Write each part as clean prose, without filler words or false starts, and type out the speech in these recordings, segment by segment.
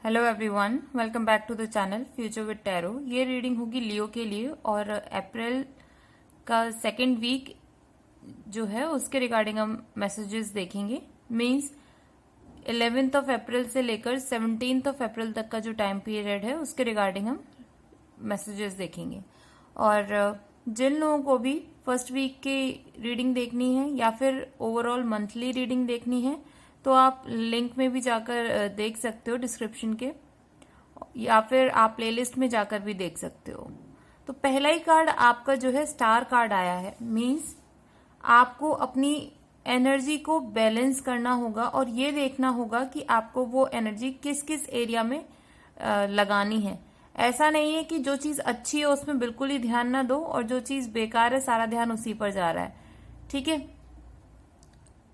Hello everyone, welcome back to the channel future with tarot. ये reading होगी Leo के लिए और अप्रैल का सेकेंड वीक जो है उसके रिगार्डिंग हम मैसेजेस देखेंगे। मींस 11th ऑफ अप्रैल से लेकर 17th ऑफ अप्रैल तक का जो टाइम पीरियड है उसके रिगार्डिंग हम मैसेजेस देखेंगे। और जिन लोगों को भी फर्स्ट वीक की रीडिंग देखनी है या फिर ओवरऑल मंथली रीडिंग देखनी है तो आप लिंक में भी जाकर देख सकते हो डिस्क्रिप्शन के, या फिर आप प्लेलिस्ट में जाकर भी देख सकते हो। तो पहला ही कार्ड आपका जो है स्टार कार्ड आया है। मींस आपको अपनी एनर्जी को बैलेंस करना होगा और ये देखना होगा कि आपको वो एनर्जी किस किस एरिया में लगानी है। ऐसा नहीं है कि जो चीज अच्छी है उसमें बिल्कुल ही ध्यान ना दो और जो चीज बेकार है सारा ध्यान उसी पर जा रहा है। ठीक है,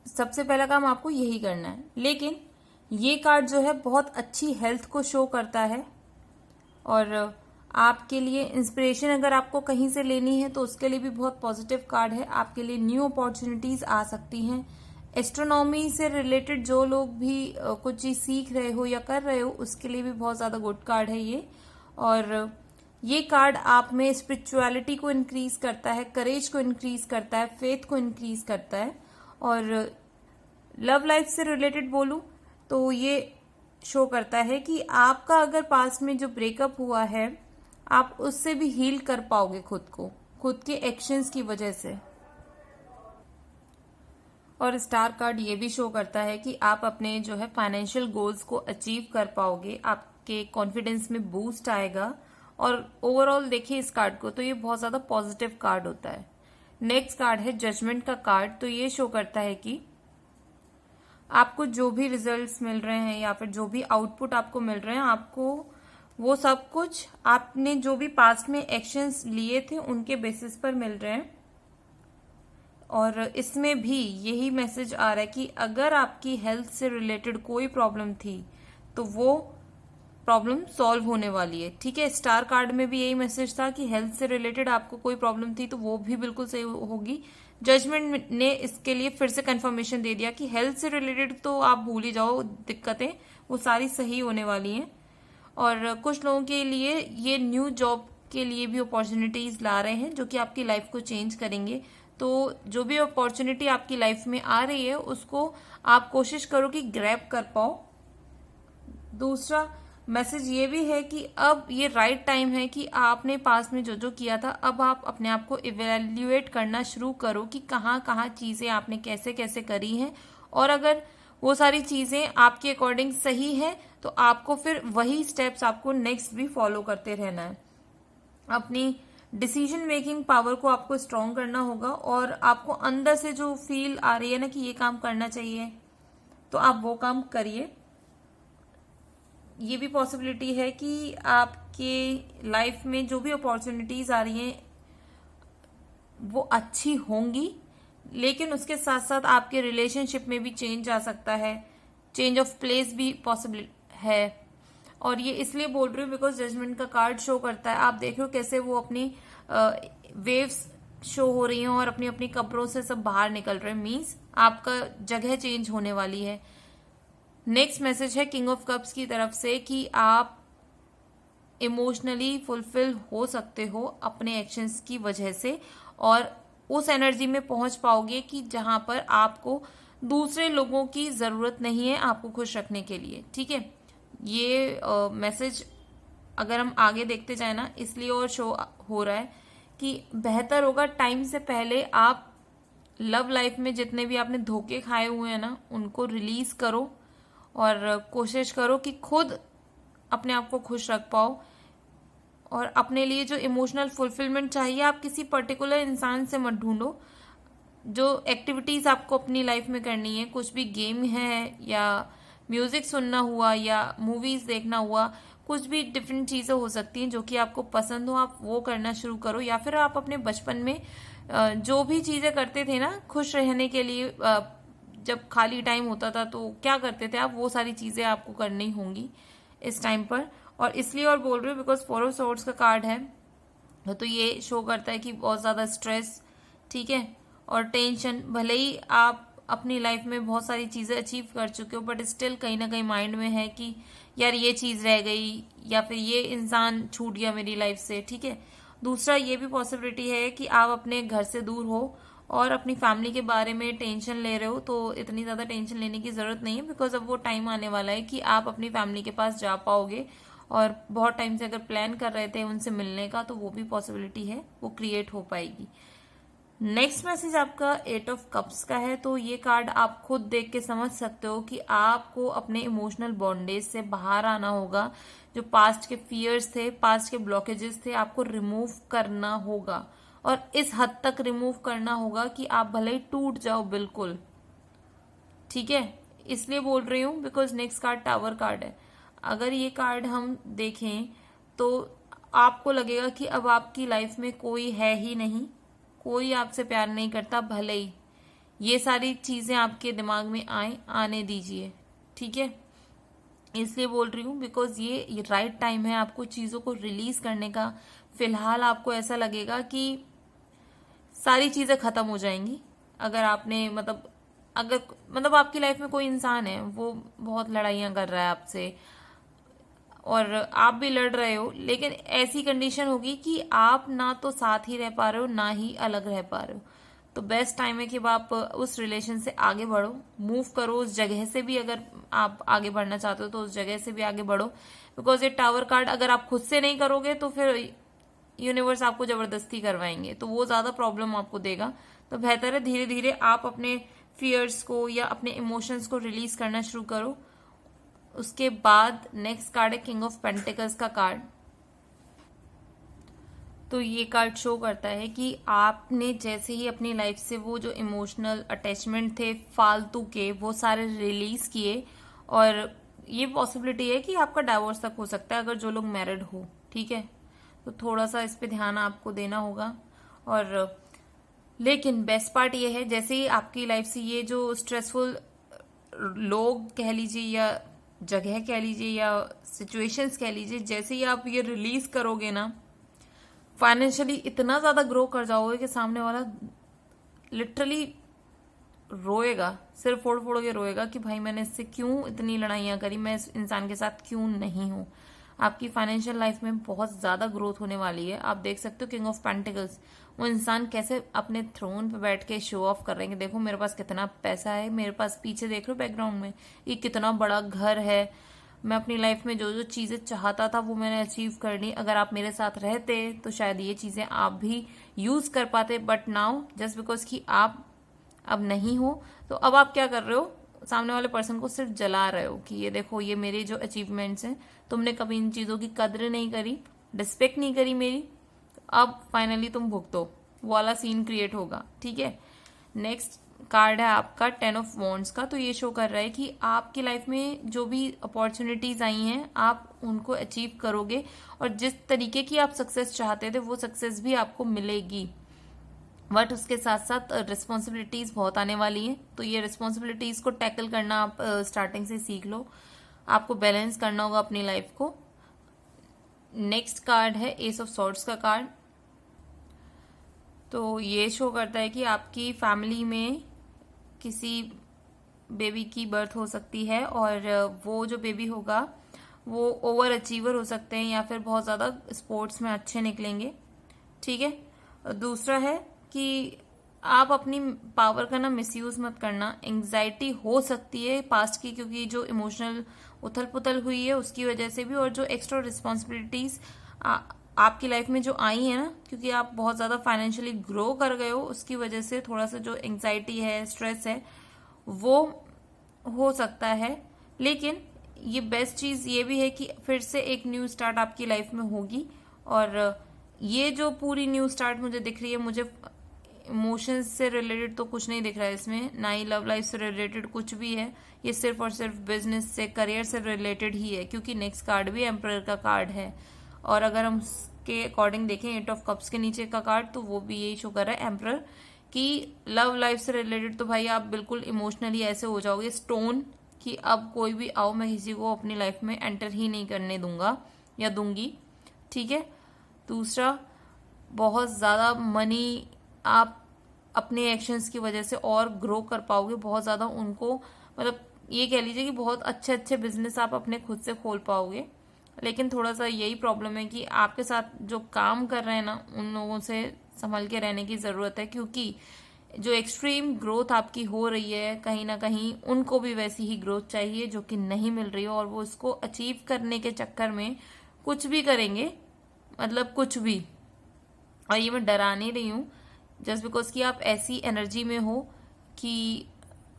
सबसे पहला काम आपको यही करना है। लेकिन ये कार्ड जो है बहुत अच्छी हेल्थ को शो करता है और आपके लिए इंस्पिरेशन अगर आपको कहीं से लेनी है तो उसके लिए भी बहुत पॉजिटिव कार्ड है। आपके लिए न्यू अपॉर्चुनिटीज आ सकती हैं। एस्ट्रोनॉमी से रिलेटेड जो लोग भी कुछ चीज सीख रहे हो या कर रहे हो उसके लिए भी बहुत ज्यादा गुड कार्ड है ये। और ये कार्ड आप में स्पिरिचुअलिटी को इंक्रीज करता है, करेज को इंक्रीज करता है, फेथ को इंक्रीज करता है। और लव लाइफ से रिलेटेड बोलूं तो ये शो करता है कि आपका अगर पास में जो ब्रेकअप हुआ है आप उससे भी हील कर पाओगे खुद को, खुद के एक्शंस की वजह से। और स्टार कार्ड ये भी शो करता है कि आप अपने जो है फाइनेंशियल गोल्स को अचीव कर पाओगे, आपके कॉन्फिडेंस में बूस्ट आएगा। और ओवरऑल देखिए इस कार्ड को तो ये बहुत ज्यादा पॉजिटिव कार्ड होता है। नेक्स्ट कार्ड है जजमेंट का कार्ड। तो ये शो करता है कि आपको जो भी रिजल्ट्स मिल रहे हैं या फिर जो भी आउटपुट आपको मिल रहे हैं, आपको वो सब कुछ आपने जो भी पास्ट में एक्शंस लिए थे उनके बेसिस पर मिल रहे हैं। और इसमें भी यही मैसेज आ रहा है कि अगर आपकी हेल्थ से रिलेटेड कोई प्रॉब्लम थी तो वो प्रॉब्लम सॉल्व होने वाली है। ठीक है, स्टार कार्ड में भी यही मैसेज था कि हेल्थ से रिलेटेड आपको कोई प्रॉब्लम थी तो वो भी बिल्कुल सही होगी। जजमेंट ने इसके लिए फिर से कंफर्मेशन दे दिया कि हेल्थ से रिलेटेड तो आप भूल ही जाओ, दिक्कतें वो सारी सही होने वाली हैं। और कुछ लोगों के लिए ये न्यू जॉब के लिए भी अपॉर्चुनिटीज ला रहे हैं जो कि आपकी लाइफ को चेंज करेंगे। तो जो भी अपॉर्चुनिटी आपकी लाइफ में आ रही है उसको आप कोशिश करो कि ग्रैब कर पाओ। दूसरा मैसेज ये भी है कि अब ये राइट टाइम है कि आपने पास में जो जो किया था अब आप अपने आप को इवेल्युएट करना शुरू करो कि कहाँ कहाँ चीजें आपने कैसे कैसे करी हैं। और अगर वो सारी चीजें आपके अकॉर्डिंग सही है तो आपको फिर वही स्टेप्स आपको नेक्स्ट भी फॉलो करते रहना है। अपनी डिसीजन मेकिंग पावर को आपको स्ट्रॉन्ग करना होगा और आपको अंदर से जो फील आ रही है ना कि ये काम करना चाहिए तो आप वो काम करिए। ये भी पॉसिबिलिटी है कि आपके लाइफ में जो भी अपॉर्चुनिटीज आ रही हैं वो अच्छी होंगी, लेकिन उसके साथ साथ आपके रिलेशनशिप में भी चेंज आ सकता है, चेंज ऑफ प्लेस भी पॉसिबल है। और ये इसलिए बोल रही हूँ बिकॉज जजमेंट का कार्ड शो करता है, आप देख रहे हो कैसे वो अपनी वेव्स शो हो रही हैं और अपनी अपनी कब्रों से सब बाहर निकल रहे हैं। मीन्स आपका जगह चेंज होने वाली है। नेक्स्ट मैसेज है किंग ऑफ कप्स की तरफ से कि आप इमोशनली फुलफिल हो सकते हो अपने एक्शंस की वजह से और उस एनर्जी में पहुंच पाओगे कि जहां पर आपको दूसरे लोगों की जरूरत नहीं है आपको खुश रखने के लिए। ठीक है, ये मैसेज अगर हम आगे देखते जाए ना इसलिए और शो हो रहा है कि बेहतर होगा टाइम से पहले आप लव लाइफ में जितने भी आपने धोखे खाए हुए हैं ना उनको रिलीज करो और कोशिश करो कि खुद अपने आप को खुश रख पाओ। और अपने लिए जो इमोशनल फुलफिलमेंट चाहिए आप किसी पर्टिकुलर इंसान से मत ढूंढो। जो एक्टिविटीज आपको अपनी लाइफ में करनी है, कुछ भी गेम है या म्यूजिक सुनना हुआ या मूवीज देखना हुआ, कुछ भी डिफरेंट चीजें हो सकती हैं जो कि आपको पसंद हो, आप वो करना शुरू करो। या फिर आप अपने बचपन में जो भी चीजें करते थे ना खुश रहने के लिए, जब खाली टाइम होता था तो क्या करते थे आप, वो सारी चीजें आपको करनी होंगी इस टाइम पर। और इसलिए और बोल रही हूँ बिकॉज 4 ऑफ सोर्ड्स का कार्ड है तो ये शो करता है कि बहुत ज्यादा स्ट्रेस, ठीक है, और टेंशन, भले ही आप अपनी लाइफ में बहुत सारी चीजें अचीव कर चुके हो, बट स्टिल कहीं ना कहीं माइंड में है कि यार ये चीज रह गई या फिर ये इंसान छूट गया मेरी लाइफ से, ठीक है। दूसरा ये भी पॉसिबिलिटी है कि आप अपने घर से दूर हो और अपनी फैमिली के बारे में टेंशन ले रहे हो, तो इतनी ज्यादा टेंशन लेने की जरूरत नहीं है, बिकॉज अब वो टाइम आने वाला है कि आप अपनी फैमिली के पास जा पाओगे। और बहुत टाइम से अगर प्लान कर रहे थे उनसे मिलने का, तो वो भी पॉसिबिलिटी है, वो क्रिएट हो पाएगी। नेक्स्ट मैसेज आपका 8 ऑफ कप्स का है। तो ये कार्ड आप खुद देख के समझ सकते हो कि आपको अपने इमोशनल बॉन्डेज से बाहर आना होगा। जो पास्ट के फियर्स थे, पास्ट के ब्लॉकेजेस थे, आपको रिमूव करना होगा, और इस हद तक रिमूव करना होगा कि आप भले ही टूट जाओ बिल्कुल, ठीक है। इसलिए बोल रही हूं because next card tower card है। अगर ये कार्ड हम देखें तो आपको लगेगा कि अब आपकी लाइफ में कोई है ही नहीं, कोई आपसे प्यार नहीं करता, भले ही ये सारी चीजें आपके दिमाग में आने दीजिए, ठीक है। इसलिए बोल रही हूँ बिकॉज ये राइट टाइम है आपको चीजों को रिलीज करने का। फिलहाल आपको ऐसा लगेगा कि सारी चीजें खत्म हो जाएंगी अगर आपने मतलब आपकी लाइफ में कोई इंसान है, वो बहुत लड़ाइयां कर रहा है आपसे और आप भी लड़ रहे हो, लेकिन ऐसी कंडीशन होगी कि आप ना तो साथ ही रह पा रहे हो ना ही अलग रह पा रहे हो। तो बेस्ट टाइम है कि आप उस रिलेशन से आगे बढ़ो, मूव करो उस जगह से भी। अगर आप आगे बढ़ना चाहते हो तो उस जगह से भी आगे बढ़ो, बिकॉज ये टावर कार्ड अगर आप खुद से नहीं करोगे तो फिर यूनिवर्स आपको जबरदस्ती करवाएंगे, तो वो ज्यादा प्रॉब्लम आपको देगा। तो बेहतर है धीरे धीरे आप अपने फियर्स को या अपने इमोशंस को रिलीज करना शुरू करो। उसके बाद नेक्स्ट कार्ड है किंग ऑफ पेंटिकल्स का कार्ड। तो ये कार्ड शो करता है कि आपने जैसे ही अपनी लाइफ से वो जो इमोशनल अटैचमेंट थे फालतू के, वो सारे रिलीज किए, और ये पॉसिबिलिटी है कि आपका डाइवोर्स तक हो सकता है अगर जो लोग मैरिड हो, ठीक है। तो थोड़ा सा इस पे ध्यान आपको देना होगा। और लेकिन बेस्ट पार्ट ये है, जैसे ही आपकी लाइफ से ये जो स्ट्रेसफुल लोग कह लीजिए या जगह कह लीजिए या सिचुएशंस कह लीजिए, जैसे ही आप ये रिलीज करोगे ना, फाइनेंशियली इतना ज्यादा ग्रो कर जाओगे कि सामने वाला लिटरली रोएगा, सिर फोड़ फोड़ के रोएगा कि भाई मैंने इससे क्यों इतनी लड़ाइयां करी, मैं इस इंसान के साथ क्यों नहीं हूं। आपकी फाइनेंशियल लाइफ में बहुत ज्यादा ग्रोथ होने वाली है। आप देख सकते हो किंग ऑफ पेंटिकल्स, वो इंसान कैसे अपने थ्रोन पे बैठ के शो ऑफ कर रहे हैं, देखो मेरे पास कितना पैसा है, मेरे पास पीछे देख रहे हो बैकग्राउंड में ये कितना बड़ा घर है, मैं अपनी लाइफ में जो जो चीजें चाहता था वो मैंने अचीव कर ली। अगर आप मेरे साथ रहते तो शायद ये चीजें आप भी यूज कर पाते, बट नाउ जस्ट बिकॉज कि आप अब नहीं हो, तो अब आप क्या कर रहे हो, सामने वाले पर्सन को सिर्फ जला रहे हो कि ये देखो ये मेरे जो अचीवमेंट्स हैं, तुमने कभी इन चीजों की कदर नहीं करी, रिस्पेक्ट नहीं करी मेरी, अब फाइनली तुम भुगतो, वो वाला सीन क्रिएट होगा, ठीक है। नेक्स्ट कार्ड है आपका 10 ऑफ वॉन्ड्स का। तो ये शो कर रहा है कि आपकी लाइफ में जो भी अपॉर्चुनिटीज आई हैं आप उनको अचीव करोगे, और जिस तरीके की आप सक्सेस चाहते थे वो सक्सेस भी आपको मिलेगी, बट उसके साथ साथ रिस्पॉन्सिबिलिटीज बहुत आने वाली हैं। तो ये रिस्पॉन्सिबिलिटीज को टैकल करना आप स्टार्टिंग से सीख लो, आपको बैलेंस करना होगा अपनी लाइफ को। नेक्स्ट कार्ड है एस ऑफ सॉर्ड्स का कार्ड। तो ये शो करता है कि आपकी फैमिली में किसी बेबी की बर्थ हो सकती है, और वो जो बेबी होगा वो ओवर अचीवर हो सकते हैं या फिर बहुत ज्यादा स्पोर्ट्स में अच्छे निकलेंगे, ठीक है। दूसरा है कि आप अपनी पावर का ना मिसयूज मत करना। एंग्जाइटी हो सकती है पास्ट की, क्योंकि जो इमोशनल उथल पुथल हुई है उसकी वजह से भी, और जो एक्स्ट्रा रिस्पॉन्सिबिलिटीज आपकी लाइफ में जो आई है ना, क्योंकि आप बहुत ज्यादा फाइनेंशियली ग्रो कर गए हो, उसकी वजह से थोड़ा सा जो एंग्जाइटी है, स्ट्रेस है, वो हो सकता है। लेकिन ये बेस्ट चीज ये भी है कि फिर से एक न्यू स्टार्ट आपकी लाइफ में होगी, और ये जो पूरी न्यू स्टार्ट मुझे दिख रही है, मुझे इमोशंस से रिलेटेड तो कुछ नहीं दिख रहा है इसमें, ना ही लव लाइफ से रिलेटेड कुछ भी है, ये सिर्फ और सिर्फ बिजनेस से, करियर से रिलेटेड ही है, क्योंकि नेक्स्ट कार्ड भी एम्परर का कार्ड है। और अगर हम उसके अकॉर्डिंग देखें 8 ऑफ कप्स के नीचे का कार्ड, तो वो भी यही शो कर रहा है एम्परर, कि लव लाइफ से रिलेटेड तो भाई आप बिल्कुल इमोशनली ऐसे हो जाओगे स्टोन कि अब कोई भी आओ मैं किसी को अपनी लाइफ में एंटर ही नहीं करने दूंगा या दूंगी, ठीक है। दूसरा, बहुत ज्यादा मनी आप अपने एक्शंस की वजह से और ग्रो कर पाओगे, बहुत ज़्यादा उनको, मतलब ये कह लीजिए कि बहुत अच्छे अच्छे बिजनेस आप अपने खुद से खोल पाओगे। लेकिन थोड़ा सा यही प्रॉब्लम है कि आपके साथ जो काम कर रहे हैं ना, उन लोगों से संभल के रहने की ज़रूरत है, क्योंकि जो एक्सट्रीम ग्रोथ आपकी हो रही है, कहीं ना कहीं उनको भी वैसी ही ग्रोथ चाहिए जो कि नहीं मिल रही है, और वो इसको अचीव करने के चक्कर में कुछ भी करेंगे, मतलब कुछ भी। और ये मैं डरा नहीं रही हूँ, जस्ट बिकॉज कि आप ऐसी एनर्जी में हो कि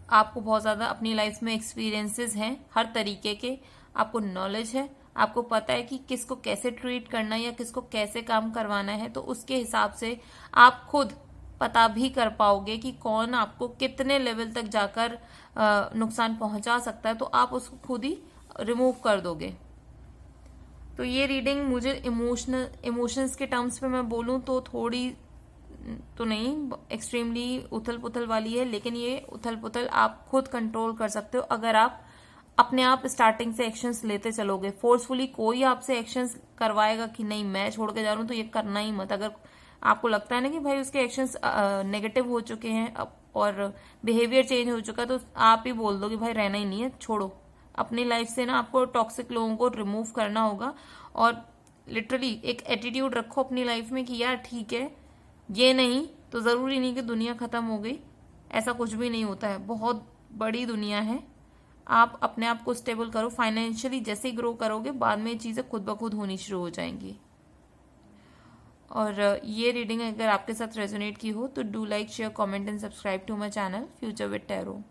आपको बहुत ज़्यादा अपनी लाइफ में एक्सपीरियंसेस हैं हर तरीके के, आपको नॉलेज है, आपको पता है कि किसको कैसे ट्रीट करना है या किसको कैसे काम करवाना है, तो उसके हिसाब से आप खुद पता भी कर पाओगे कि कौन आपको कितने लेवल तक जाकर नुकसान पहुंचा सकता है, तो आप उसको खुद ही रिमूव कर दोगे। तो ये रीडिंग मुझे इमोशंस के टर्म्स पे मैं बोलूं तो थोड़ी तो नहीं, एक्सट्रीमली उथल पुथल वाली है, लेकिन ये उथल पुथल आप खुद कंट्रोल कर सकते हो अगर आप अपने आप स्टार्टिंग से एक्शंस लेते चलोगे। फोर्सफुली कोई आपसे एक्शंस करवाएगा कि नहीं मैं छोड़ के जा रहा हूं, तो ये करना ही मत। अगर आपको लगता है ना कि भाई उसके एक्शंस नेगेटिव हो चुके हैं और बिहेवियर चेंज हो चुका है, तो आप ही बोल दो कि भाई रहना ही नहीं है, छोड़ो। अपनी लाइफ से ना आपको टॉक्सिक लोगों को रिमूव करना होगा, और लिटरली एक एटीट्यूड रखो अपनी लाइफ में कि यार ठीक है, ये नहीं तो जरूरी नहीं कि दुनिया खत्म हो गई, ऐसा कुछ भी नहीं होता है, बहुत बड़ी दुनिया है। आप अपने आप को स्टेबल करो, फाइनेंशियली जैसे ही ग्रो करोगे बाद में ये चीजें खुद ब खुद होनी शुरू हो जाएंगी। और ये रीडिंग अगर आपके साथ रेजोनेट की हो तो do like, share, comment and subscribe to my channel future with tarot.